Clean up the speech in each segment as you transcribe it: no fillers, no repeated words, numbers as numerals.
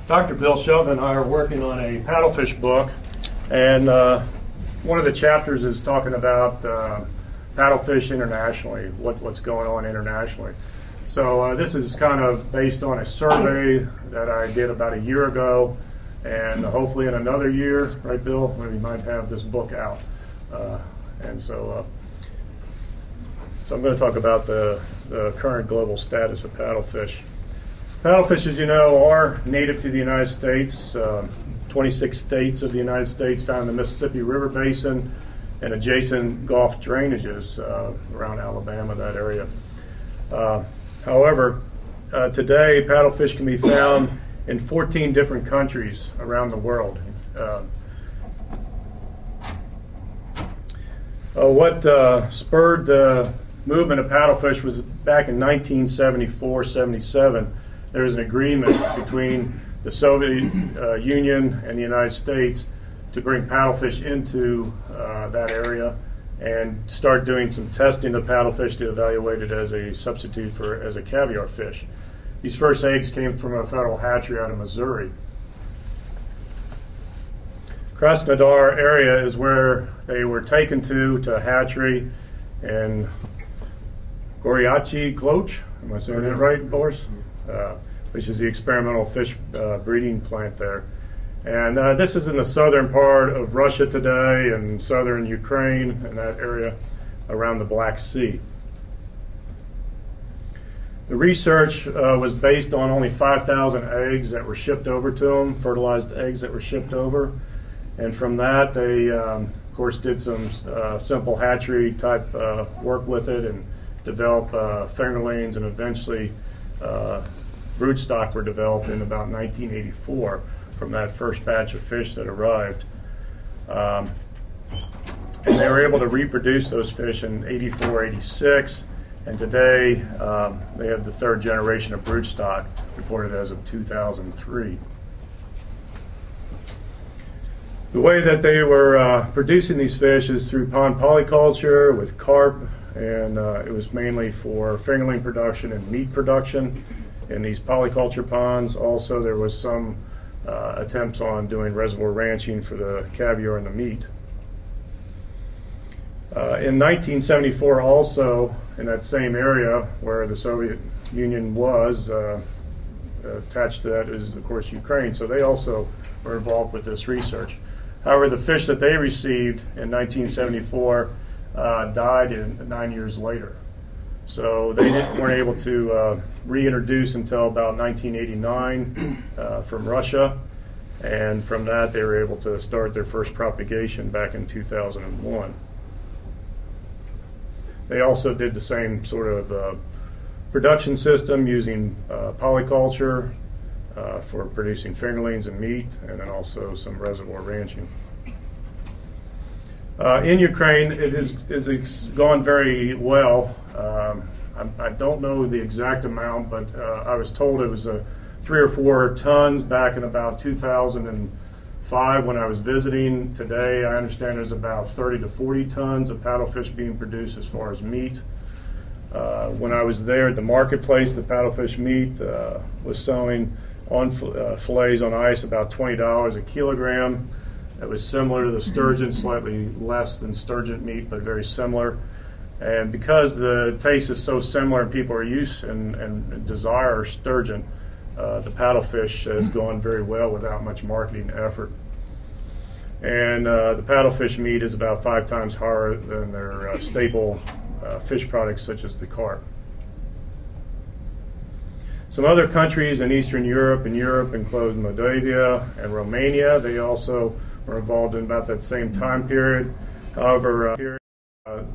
Dr. Bill Shelton and I are working on a paddlefish book, and one of the chapters is talking about paddlefish internationally, what's going on internationally. So this is kind of based on a survey that I did about a year ago, and hopefully in another year, right, Bill, we might have this book out. So I'm going to talk about the current global status of paddlefish. Paddlefish, as you know, are native to the United States. 26 states of the United States, found in the Mississippi River Basin and adjacent Gulf drainages around Alabama, that area. However, today paddlefish can be found in 14 different countries around the world. What spurred the movement of paddlefish was back in 1974-77. There was an agreement between the Soviet Union and the United States to bring paddlefish into that area and start doing some testing of paddlefish to evaluate it as a substitute as a caviar fish. These first eggs came from a federal hatchery out of Missouri. Krasnodar area is where they were taken to a hatchery in Goriachi Kloch, am I saying that right, Boris? Which is the experimental fish breeding plant there. And this is in the southern part of Russia today and southern Ukraine and that area around the Black Sea. The research was based on only 5,000 eggs that were shipped over to them, fertilized eggs that were shipped over. And from that, they, of course, did some simple hatchery type work with it and developed fingerlings, and eventually broodstock were developed in about 1984 from that first batch of fish that arrived. And they were able to reproduce those fish in 84, 86, and today they have the third generation of broodstock reported as of 2003. The way that they were producing these fish is through pond polyculture with carp, and it was mainly for fingerling production and meat production in these polyculture ponds. Also, there was some attempts on doing reservoir ranching for the caviar and the meat. In 1974 also, in that same area where the Soviet Union was, attached to that is, of course, Ukraine. So they also were involved with this research. However, the fish that they received in 1974 died 9 years later. So they weren't able to reintroduce until about 1989 from Russia, and from that they were able to start their first propagation back in 2001. They also did the same sort of production system using polyculture for producing fingerlings and meat, and then also some reservoir ranching. In Ukraine, it is gone very well. I don't know the exact amount, but I was told it was 3 or 4 tons back in about 2005 when I was visiting. Today, I understand there's about 30 to 40 tons of paddlefish being produced as far as meat. When I was there at the marketplace, the paddlefish meat was selling on fillets on ice about $20 a kilogram. It was similar to the sturgeon, slightly less than sturgeon meat, but very similar. And because the taste is so similar and people are used and desire sturgeon, the paddlefish has gone very well without much marketing effort. And the paddlefish meat is about 5 times higher than their staple fish products such as the carp. Some other countries in Eastern Europe include Moldavia and Romania. They also were involved in about that same time period. However,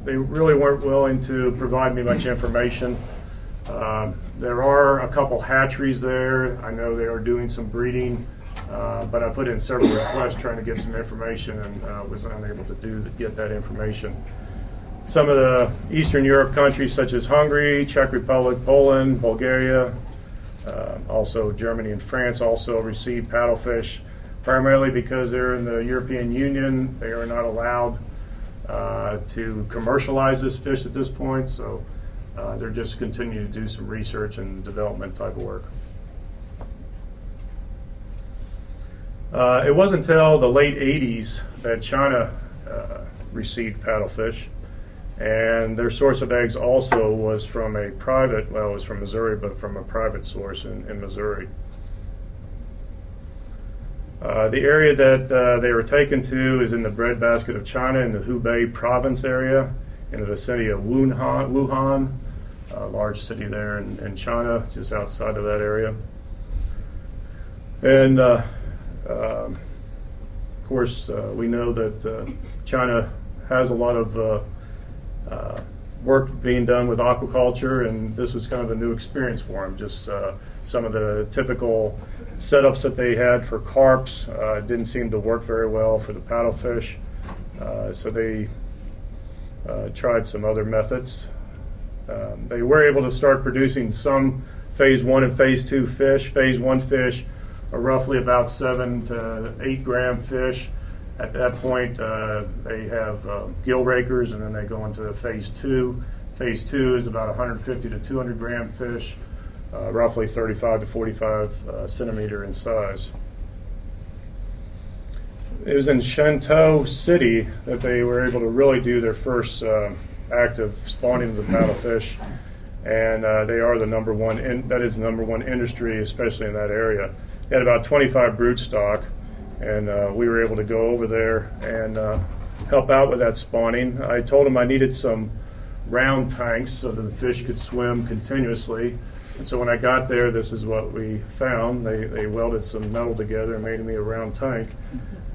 they really weren't willing to provide me much information. There are a couple hatcheries there. I know they are doing some breeding, but I put in several requests trying to get some information and was unable to get that information. Some of the Eastern Europe countries such as Hungary, Czech Republic, Poland, Bulgaria, also Germany and France also receive paddlefish, primarily because they're in the European Union. They are not allowed to commercialize this fish at this point, so they're just continuing to do some research and development type of work. It wasn't until the late 80s that China received paddlefish, and their source of eggs also was from a private, well, it was from Missouri, but from a private source in Missouri. The area that they were taken to is in the breadbasket of China in the Hubei province area, in the vicinity of Wuhan, a large city there in China, just outside of that area. And of course, we know that China has a lot of work being done with aquaculture, and this was kind of a new experience for them. Just some of the typical setups that they had for carps didn't seem to work very well for the paddlefish, so they tried some other methods. They were able to start producing some phase 1 and phase 2 fish. Phase 1 fish are roughly about 7 to 8 gram fish. At that point, they have gill rakers, and then they go into phase 2. Phase 2 is about 150 to 200 gram fish, roughly 35 to 45 centimeter in size. It was in Xiantao city that they were able to really do their first active spawning of the paddlefish, and they are the number one. That is the number one industry, especially in that area. They had about 25 brood stock, and we were able to go over there and help out with that spawning. I told them I needed some round tanks so that the fish could swim continuously. And so when I got there, this is what we found. They welded some metal together and made me a round tank.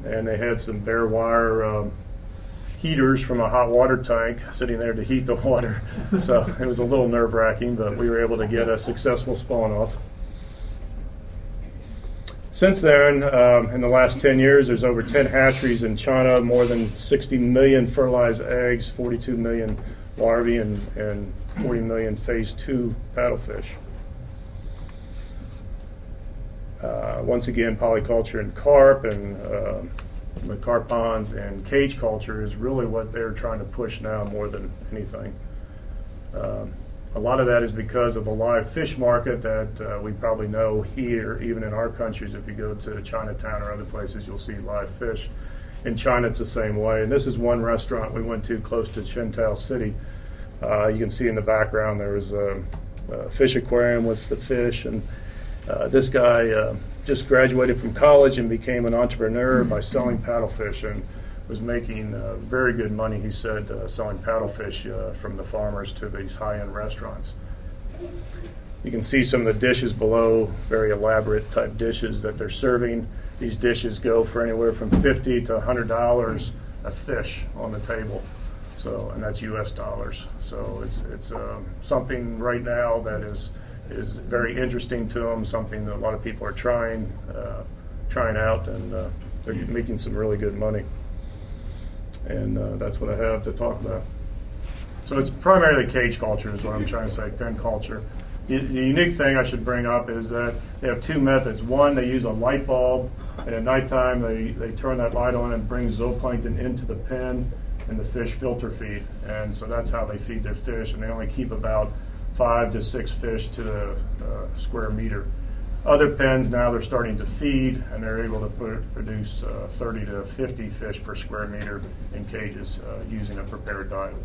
And they had some bare wire heaters from a hot water tank sitting there to heat the water. So it was a little nerve-wracking, but we were able to get a successful spawn off. Since then, in the last 10 years, there's over 10 hatcheries in China, more than 60 million fertilized eggs, 42 million larvae, and 40 million phase 2 paddlefish. Once again, polyculture and carp and the carp ponds and cage culture is really what they're trying to push now more than anything. A lot of that is because of the live fish market that we probably know here, even in our countries. If you go to Chinatown or other places, you'll see live fish. In China, it's the same way. And this is one restaurant we went to close to Xiantao City. You can see in the background there was a fish aquarium with the fish. And this guy just graduated from college and became an entrepreneur by selling paddlefish, and was making very good money, he said, selling paddlefish from the farmers to these high-end restaurants. You can see some of the dishes below, very elaborate type dishes that they're serving. These dishes go for anywhere from $50 to $100 a fish on the table. So, and that's U.S. dollars. So it's something right now that is very interesting to them, something that a lot of people are trying out, and they're making some really good money. And that's what I have to talk about. So it's primarily cage culture is what I'm trying to say, pen culture. The unique thing I should bring up is that they have two methods. One, they use a light bulb, and at nighttime they turn that light on and bring zooplankton into the pen, and the fish filter feed. And so that's how they feed their fish, and they only keep about 5 to 6 fish to the square meter. Other pens now they're starting to feed, and they're able to produce 30 to 50 fish per square meter in cages using a prepared diet.